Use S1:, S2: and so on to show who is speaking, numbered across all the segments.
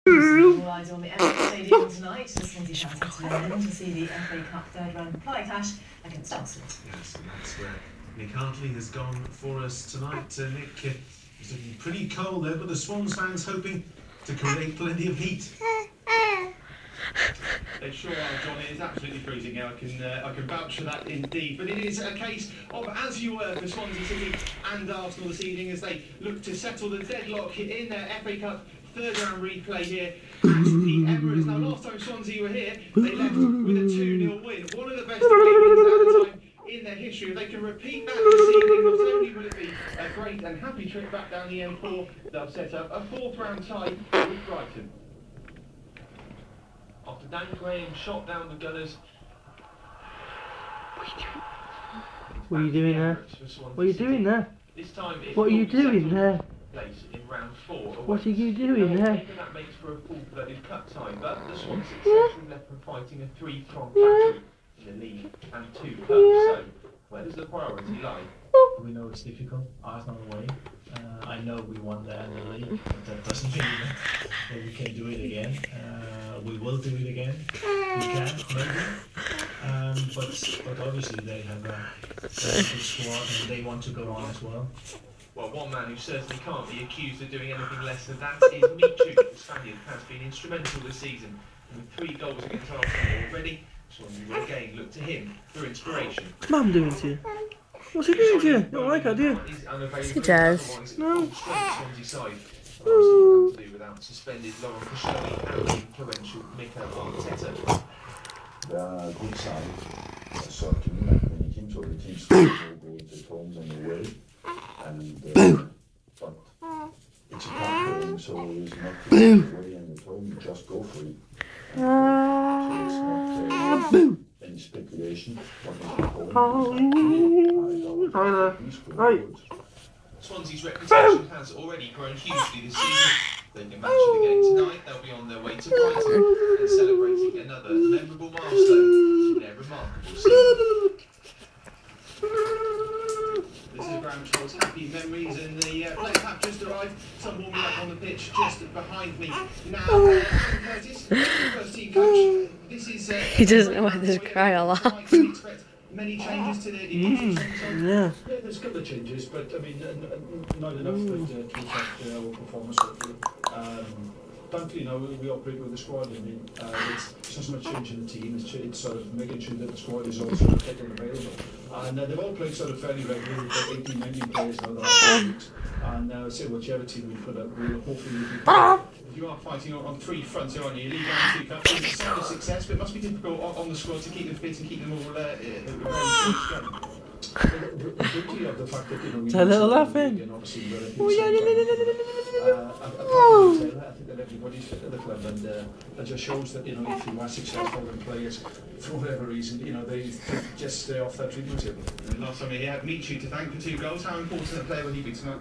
S1: All eyes on the Emirates Stadium tonight as Swansea fans head to London to see the FA Cup third-round fly clash against Arsenal.
S2: Yes, and that's where Nick Hartley has gone for us tonight. Nick, it's looking pretty cold there, but the Swans fans hoping to create plenty of heat.
S3: They sure are, John. It is absolutely freezing here. I can vouch for that indeed. But it is a case of as you were for Swansea City and Arsenal this evening as they look to settle the deadlock in their FA Cup third-round replay here at the Emirates. Now, last time Swansea were here, they left with a 2-0 win. One of the best wins at the time in their history. If they can repeat that this evening, not only will it be a great and happy trip back down the M4, they'll set up a fourth-round tie with Brighton. After Dan Graham shot down the Gunners.
S4: What are you doing there? What are you doing there?
S3: This time
S4: what are you doing there?
S3: Place in round 4.
S4: What are you doing there?
S3: That makes for a full-blooded cut time, but the Swans successfully left from fighting a 3-pronged battle in the league and 2 cups. So, where does the priority lie?
S5: We know it's difficult. Arsenal away. I know we won there in the league, but that doesn't mean that we can do it again. We will do it again. We can, maybe. But obviously they have a good squad and they want to go on as well.
S3: Well, one man who certainly can't be accused of doing anything less than that is Michu. The Spaniard has been instrumental this season with 3 goals against Arsenal already. Swansea will again look to him for inspiration.
S4: What's Mum doing to you? What's he doing to you? You don't like her, do you?
S6: He does.
S4: No.
S3: To do without suspended Laurent Koscielny and the influential Mikel Arteta.
S7: Det er good side, så kan man ikke så det teams go to homes and away, and but it's a cup game, so it's not away and at home. You just go for it. So it's not any speculation.
S3: Swansea's reputation has already grown hugely this season. They can match it again tonight. They'll be on their way to Brighton and celebrating another memorable milestone in their remarkable season. This is ground towards happy memories, and the players have just arrived. Some warming up on the pitch just behind me. Now, Curtis, first team coach. This is.
S6: He doesn't know why there's a cry a lot.
S3: Many changes to their defense.
S4: Yeah.
S5: There's a couple of changes, but I mean, not enough to affect our performance. Thankfully, we operate with the squad. I mean, it's just not changing the team. It's sort of making sure that the squad is also fit and available. And they've all played sort of fairly regularly. We've got 18, 19 players now the last 2 weeks. And say whichever team we put up, we'll hopefully be.
S3: You are fighting on 3 fronts here, aren't you? League and 2 cups. It's a sign of success, but it must be difficult on the squad to keep them fit and keep them all very strong.
S5: The beauty of the fact that we
S4: a little laughing.
S5: And obviously I think that everybody's fit at the club, and that just shows that if you are successful in players for whatever reason, they just stay off that treatment table.
S3: Last time he had Michu to thank for 2 goals. How important a player will he be tonight?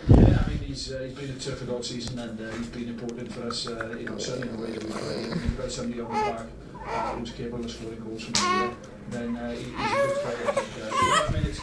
S5: Yeah, I mean he's been a turf all season, and he's been important for us. Certainly in the way that we play. We've got somebody on the back who's capable of scoring goals from anywhere. Then he's a good player. I mean, it's